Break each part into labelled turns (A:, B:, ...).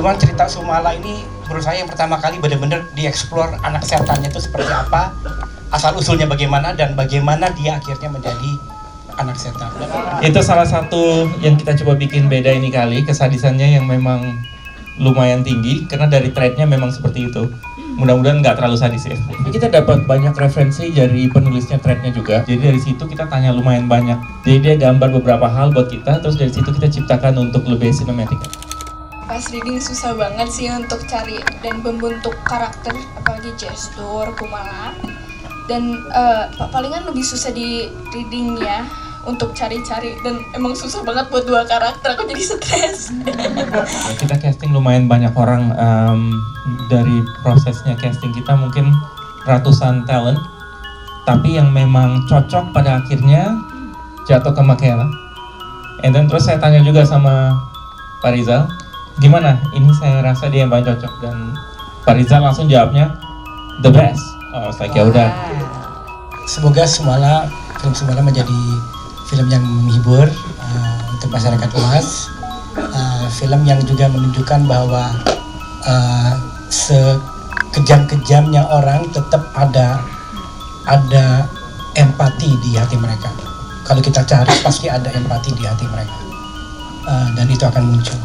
A: Cuman cerita Sumala ini menurut saya yang pertama kali benar-benar dieksplor anak setannya itu seperti apa, asal usulnya bagaimana, dan bagaimana dia akhirnya menjadi anak setan.
B: Itu salah satu yang kita coba bikin beda ini kali, kesadisannya yang memang lumayan tinggi karena dari thread-nya memang seperti itu. Mudah-mudahan nggak terlalu sadis ya. Kita dapat banyak referensi dari penulisnya thread-nya juga. Jadi dari situ kita tanya lumayan banyak. Jadi dia gambar beberapa hal buat kita, terus dari situ kita ciptakan untuk lebih sinematik.
C: Pas reading susah banget sih untuk cari dan membentuk karakter, apalagi gestur, Kumala. Dan palingan lebih susah di reading ya untuk cari-cari, dan emang susah banget buat dua karakter, aku jadi stres.
B: Kita casting lumayan banyak orang, dari prosesnya casting kita mungkin ratusan talent, tapi yang memang cocok pada akhirnya jatuh ke Makela. And then terus saya tanya juga sama Pak Rizal, gimana? Ini saya rasa dia yang paling cocok, dan Pak Rizal langsung jawabnya the best. Oh, like ya udah.
A: Semoga film Sumala menjadi film yang menghibur untuk masyarakat luas, film yang juga menunjukkan bahwa sekejam-kejamnya orang tetap ada empati di hati mereka. Kalau kita cari pasti ada empati di hati mereka, dan itu akan muncul.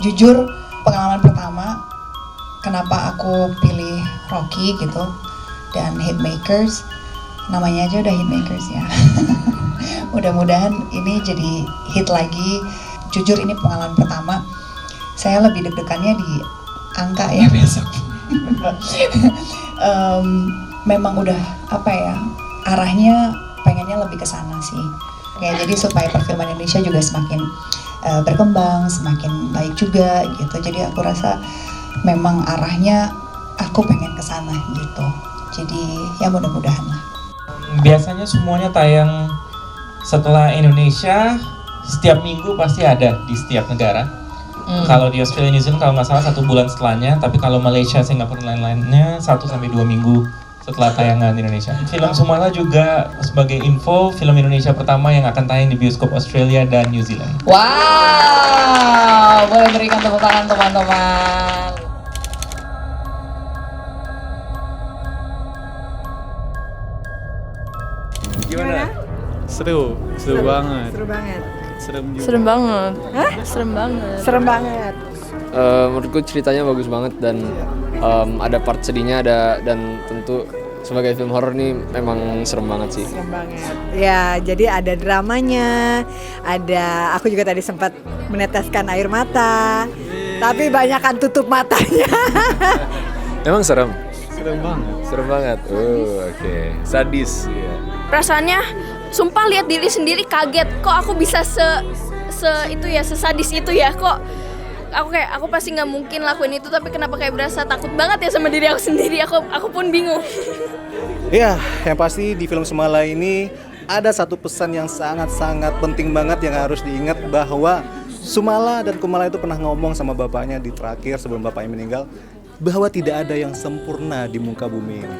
D: Jujur, pengalaman pertama kenapa aku pilih Rocky gitu dan Hitmakers, namanya aja udah Hitmakers ya. Mudah-mudahan ini jadi hit lagi. Jujur ini pengalaman pertama, saya lebih deg-degannya di angka ya besok. Memang udah apa ya, arahnya pengennya lebih ke sana sih. Kayak jadi supaya perfilman Indonesia juga semakin berkembang, semakin baik juga gitu. Jadi aku rasa memang arahnya aku pengen ke sana gitu. Jadi ya mudah-mudahan lah.
B: Biasanya semuanya tayang setelah Indonesia, setiap minggu pasti ada di setiap negara. Kalau di Australia, New Zealand kalau nggak salah 1 bulan setelahnya, tapi kalau Malaysia, Singapura dan lain-lainnya 1-2 minggu setelah tayangan di Indonesia. Film Sumala juga sebagai info, film Indonesia pertama yang akan tayang di bioskop Australia dan New Zealand.
D: Wow, boleh berikan tepuk tangan teman-teman.
E: Gimana? Seru banget. Serem juga.
C: Serem banget. Hah? Serem banget.
F: Menurutku ceritanya bagus banget, dan ada part sedihnya, dan tentu sebagai film horor nih memang serem banget sih.
G: Serem banget. Ya, jadi ada dramanya, aku juga tadi sempat meneteskan air mata, tapi banyakan tutup matanya.
F: Emang serem?
E: Serem banget.
F: Serem banget. Oke. Sadis ya.
C: Perasaannya sumpah lihat diri sendiri kaget, kok aku bisa sesadis itu ya, kok aku pasti nggak mungkin lakuin itu, tapi kenapa kayak berasa takut banget ya sama diri aku sendiri, aku pun bingung.
H: Ya, yang pasti di film Sumala ini ada satu pesan yang sangat-sangat penting banget yang harus diingat, bahwa Sumala dan Kumala itu pernah ngomong sama bapaknya di terakhir sebelum bapaknya meninggal, bahwa tidak ada yang sempurna di muka bumi ini.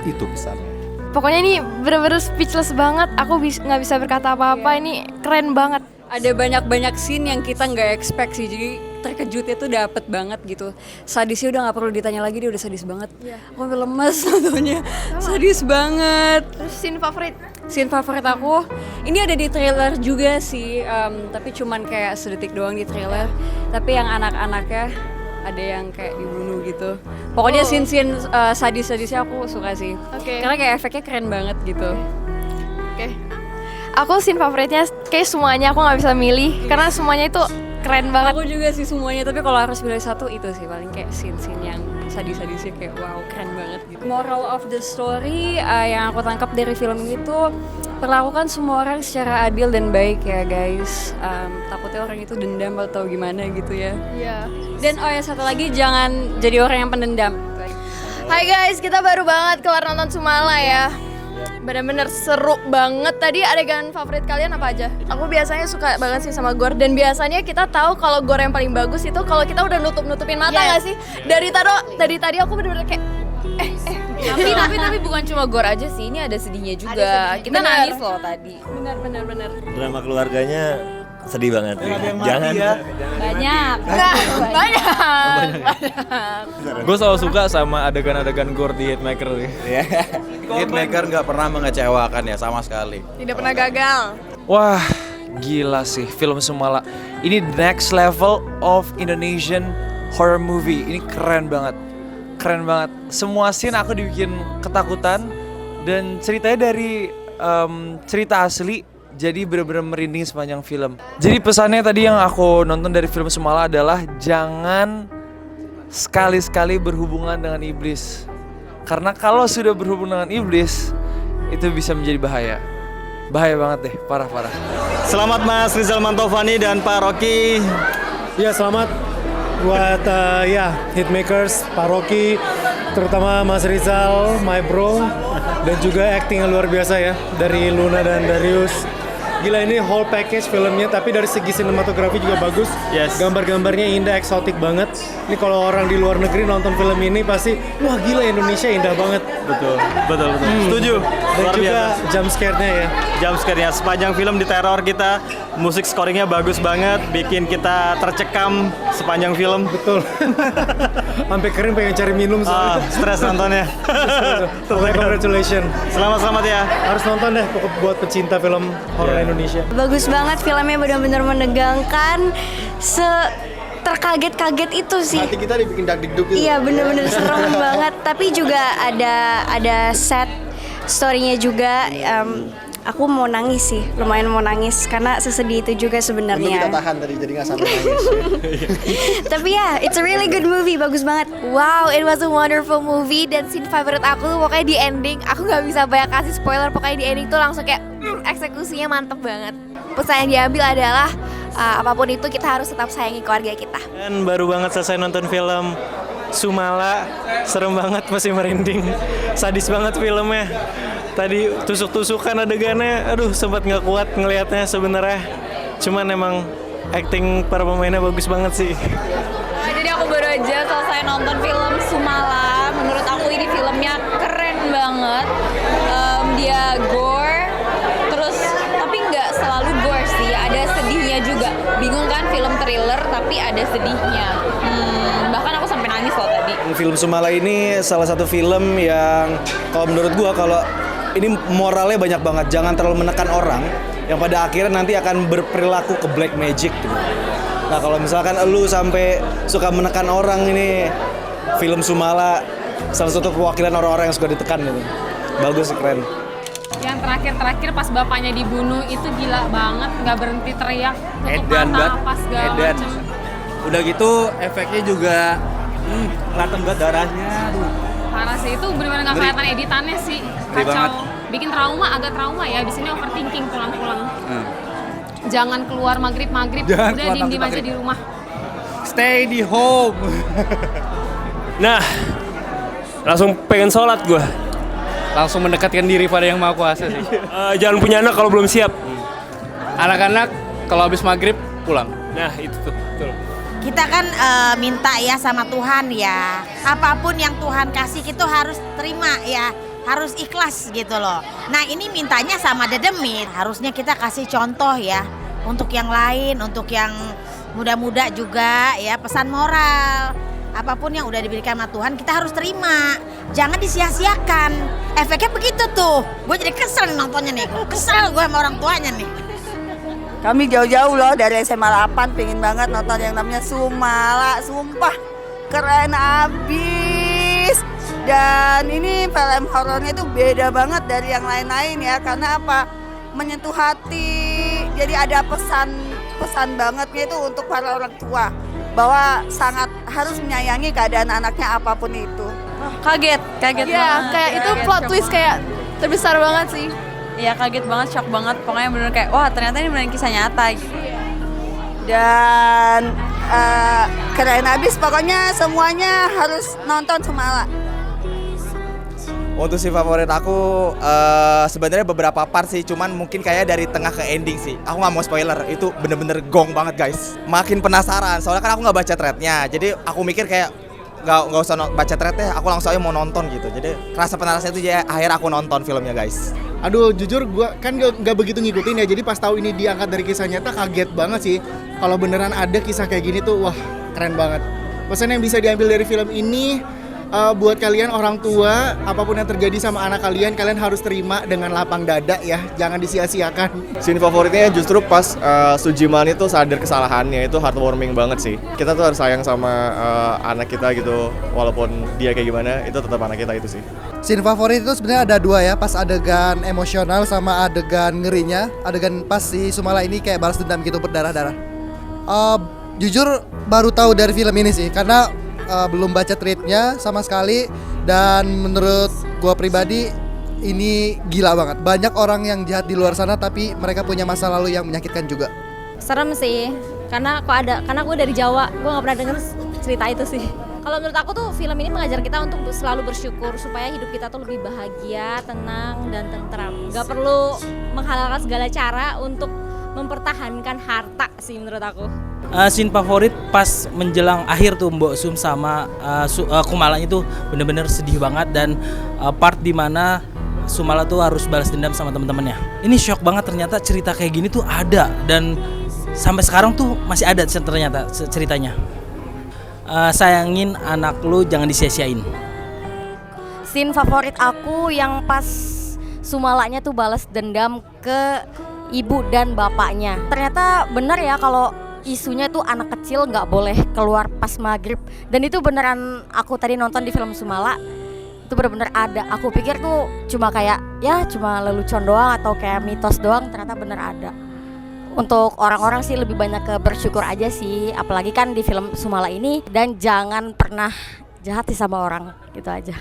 H: Itu pesannya.
C: Pokoknya ini bener-bener speechless banget, aku nggak bisa berkata apa-apa, ini keren banget.
I: Ada banyak scene yang kita nggak expect sih, jadi terkejutnya tuh dapet banget gitu. Sadisnya udah nggak perlu ditanya lagi, dia udah sadis banget. Aku sampai lemes nontonnya, sadis banget.
C: Terus
I: Scene favorit aku, ini ada di trailer juga sih, tapi cuman kayak sedetik doang di trailer. Tapi yang anak-anaknya ada yang kayak dibunuh gitu. Pokoknya scene-scene sadis-sadisnya aku suka sih. Karena kayak efeknya keren banget gitu.
C: Aku scene favoritnya kayak semuanya, aku nggak bisa milih karena semuanya itu keren banget.
I: Aku juga sih semuanya, tapi kalau harus pilih satu itu sih paling kayak scene-scene yang sadis-sadisnya kayak wow, keren banget gitu. Moral of the story yang aku tangkap dari film itu, perlakukan semua orang secara adil dan baik ya guys. Takutnya orang itu dendam atau gimana gitu ya. Dan satu lagi, jangan jadi orang yang pendendam.
C: Hai guys, kita baru banget kelar nonton Sumala ya. Bener-bener seru banget. Tadi adegan favorit kalian apa aja? Aku biasanya suka banget sih sama gore, dan biasanya kita tahu kalau gore yang paling bagus itu kalau kita udah nutupin mata nggak sih? Dari tadi aku bener-bener kayak
J: tapi bukan cuma gore aja sih, ini ada sedihnya juga. Kita nangis loh tadi.
C: Bener.
K: Drama keluarganya sedih banget. Jangan.
J: Banyak.
E: Gue selalu suka sama adegan-adegan gore di Hitmaker sih.
L: Hitmaker nggak pernah mengecewakan ya sama sekali.
C: Tidak pernah gagal.
M: Wah, gila sih film Sumala. Ini next level of Indonesian horror movie. Ini keren banget. Keren banget. Semua scene aku dibikin ketakutan dan ceritanya dari cerita asli. Jadi benar-benar merinding sepanjang film. Jadi pesannya tadi yang aku nonton dari film Sumala adalah jangan sekali-sekali berhubungan dengan iblis. Karena kalau sudah berhubungan dengan iblis, itu bisa menjadi bahaya. Bahaya banget deh, parah-parah.
H: Selamat Mas Rizal Mantovani dan Pak Rocky.
N: Ya, selamat buat Hitmakers, Pak Rocky, terutama Mas Rizal, my bro, dan juga acting yang luar biasa ya dari Luna dan Darius. Gila, ini whole package filmnya, tapi dari segi sinematografi juga bagus.
E: Yes.
N: Gambar-gambarnya indah, eksotik banget. Ini kalau orang di luar negeri nonton film ini pasti, wah gila Indonesia indah banget.
E: Betul. Setuju.
N: Dan
E: Luar
N: juga
E: biasa.
N: jump scare-nya ya.
E: Jump scare-nya sepanjang film diteror kita, musik scoringnya bagus banget, bikin kita tercekam sepanjang film.
N: Betul. Sampai kering pengen cari minum soalnya.
E: Stres nontonnya.
N: Pokoknya congratulations.
E: Selamat ya.
N: Harus nonton deh buat pecinta film horor Indonesia.
O: Bagus banget filmnya, benar-benar menegangkan, terkaget-kaget itu sih.
H: Hati kita dibikin dak-dikduk gitu.
O: Iya, benar-benar serem banget. Tapi juga ada sad story-nya juga. Aku mau nangis sih, lumayan mau nangis karena sesedih itu juga sebenarnya.
H: Kita tahan tadi jadi nggak sampai nangis.
O: Tapi ya, it's a really good movie, bagus banget.
C: Wow, it was a wonderful movie. Dan scene favorite aku tuh pokoknya di ending. Aku gak bisa banyak kasih spoiler, pokoknya di ending tuh langsung kayak eksekusinya mantep banget. Pesan yang diambil adalah apapun itu kita harus tetap sayangi keluarga kita.
N: Dan baru banget selesai nonton film Sumala, serem banget, masih merinding. Sadis banget filmnya. Tadi tusuk-tusukan adegannya, aduh sempat nggak kuat ngelihatnya sebenarnya. Cuman emang acting para pemainnya bagus banget sih.
J: Jadi aku baru aja selesai nonton film Sumala. Menurut aku ini filmnya keren banget. Dia gore, terus tapi nggak selalu gore sih. Ada sedihnya juga. Bingung kan, film thriller tapi ada sedihnya. Bahkan aku sampai nangis loh tadi.
H: Film Sumala ini salah satu film yang kalau menurut gua kalau ini moralnya banyak banget. Jangan terlalu menekan orang yang pada akhirnya nanti akan berperilaku ke black magic gitu. Nah, kalau misalkan lu sampai suka menekan orang, ini film Sumala salah satu perwakilan orang-orang yang suka ditekan gitu. Bagus sih, keren.
I: Yang terakhir pas bapaknya dibunuh itu gila banget, nggak berhenti teriak, tutup
L: Edan
I: mata
L: banget.
I: apa segala
L: Edan.
I: macem.
L: Udah gitu efeknya juga kelihatan banget darahnya. Aduh.
I: Parah sih, itu benar-benar nggak kelihatan editannya sih,
L: Ngeri banget.
I: kacau. Bikin agak trauma ya, di sini overthinking pulang-pulang. Jangan keluar maghrib,
L: Jangan
I: udah
L: keluar
I: diem aja
L: maghrib.
I: di rumah.
L: Stay di home.
E: Nah, langsung pengen sholat gue.
K: Langsung mendekatkan diri pada yang Maha Kuasa sih.
E: Jangan punya anak kalau belum siap.
K: Anak-anak kalau habis maghrib pulang.
E: Nah, itu tuh. Betul.
P: Kita kan minta ya sama Tuhan ya, apapun yang Tuhan kasih kita harus terima ya, harus ikhlas gitu loh. Nah ini mintanya sama Dedemit, harusnya kita kasih contoh ya untuk yang lain, untuk yang muda-muda juga ya, pesan moral. Apapun yang udah diberikan sama Tuhan kita harus terima, jangan disia-siakan. Efeknya begitu tuh, gue jadi kesel nontonnya nih, kesel gue sama orang tuanya nih.
Q: Kami jauh-jauh loh dari SMA 8 pengen banget nonton yang namanya Sumala, sumpah keren abis. Dan ini film horornya itu beda banget dari yang lain-lain ya, karena apa? Menyentuh hati. Jadi ada pesan bangetnya itu untuk para orang tua bahwa sangat harus menyayangi keadaan anaknya apapun itu.
J: Kaget
C: Iya,
J: banget.
C: kayak itu plot twist kayak terbesar banget sih.
J: Iya, kaget banget, shock banget. Pokoknya bener kayak, wah ternyata ini beneran kisah nyata gitu.
Q: Dan keren abis, pokoknya semuanya harus nonton Sumala.
L: Untuk si favorit aku sebenarnya beberapa part sih, cuman mungkin kayak dari tengah ke ending sih. Aku nggak mau spoiler, itu bener-bener gong banget guys. Makin penasaran, soalnya kan aku nggak baca threadnya, jadi aku mikir kayak nggak usah baca threadnya, aku langsung aja mau nonton gitu. Jadi rasa penasaran itu ya akhirnya aku nonton filmnya guys.
R: Aduh, jujur gue kan nggak begitu ngikutin ya. Jadi pas tahu ini diangkat dari kisah nyata kaget banget sih. Kalau beneran ada kisah kayak gini tuh, wah keren banget. Pesan yang bisa diambil dari film ini, buat kalian orang tua, apapun yang terjadi sama anak kalian harus terima dengan lapang dada ya, jangan disia-siakan.
S: Scene favoritnya justru pas Sujiman itu sadar kesalahannya, itu heartwarming banget sih. Kita tuh harus sayang sama anak kita gitu, walaupun dia kayak gimana, itu tetap anak kita itu sih.
T: Scene favorit itu sebenarnya ada dua ya, pas adegan emosional sama adegan ngerinya. Adegan pas si Sumala ini kayak balas dendam gitu berdarah-darah. Jujur baru tahu dari film ini sih, karena belum baca tweetnya sama sekali, dan menurut gua pribadi ini gila banget. Banyak orang yang jahat di luar sana tapi mereka punya masa lalu yang menyakitkan juga.
U: Serem sih, karena gue dari Jawa, gue nggak pernah denger cerita itu sih. Kalau menurut aku tuh film ini mengajar kita untuk selalu bersyukur supaya hidup kita tuh lebih bahagia, tenang dan tentram. Gak perlu menghalalkan segala cara untuk mempertahankan harta sih menurut aku.
V: Scene favorit pas menjelang akhir tuh Mbok Sum sama Kumalanya tuh bener-bener sedih banget, dan part dimana Sumala tuh harus balas dendam sama teman-temannya. Ini shock banget, ternyata cerita kayak gini tuh ada, dan sampai sekarang tuh masih ada ternyata ceritanya. Sayangin anak lu, jangan disia-siain.
U: Scene favorit aku yang pas Sumalanya tuh balas dendam ke ibu dan bapaknya. Ternyata bener ya kalau isunya tuh anak kecil nggak boleh keluar pas maghrib, dan itu beneran aku tadi nonton di film Sumala itu bener-bener ada. Aku pikir tuh cuma kayak ya cuma lelucon doang atau kayak mitos doang, ternyata bener ada. Untuk orang-orang sih lebih banyak ke bersyukur aja sih, apalagi kan di film Sumala ini, dan jangan pernah jahat sih sama orang, gitu aja.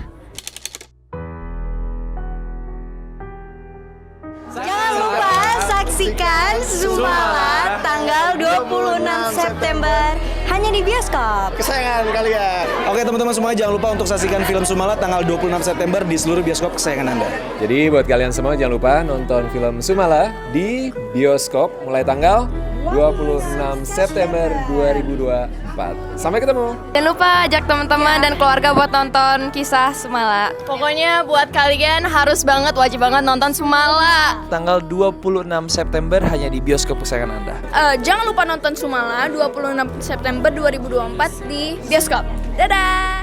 O: Jangan lupa saksikan Sumala tanggal 26 September hanya di bioskop
H: Kesayangan kalian. Oke teman-teman semua, jangan lupa untuk saksikan film Sumala tanggal 26 September di seluruh bioskop kesayangan Anda.
F: Jadi buat kalian semua jangan lupa nonton film Sumala di bioskop mulai tanggal 26 September 2024. Sampai ketemu.
C: Jangan lupa ajak teman-teman dan keluarga buat nonton Kisah Sumala. Pokoknya buat kalian harus banget, wajib banget nonton Sumala.
M: Tanggal 26 September hanya di bioskop kesayangan Anda.
C: Jangan lupa nonton Sumala 26 September 2024 di bioskop. Dadah!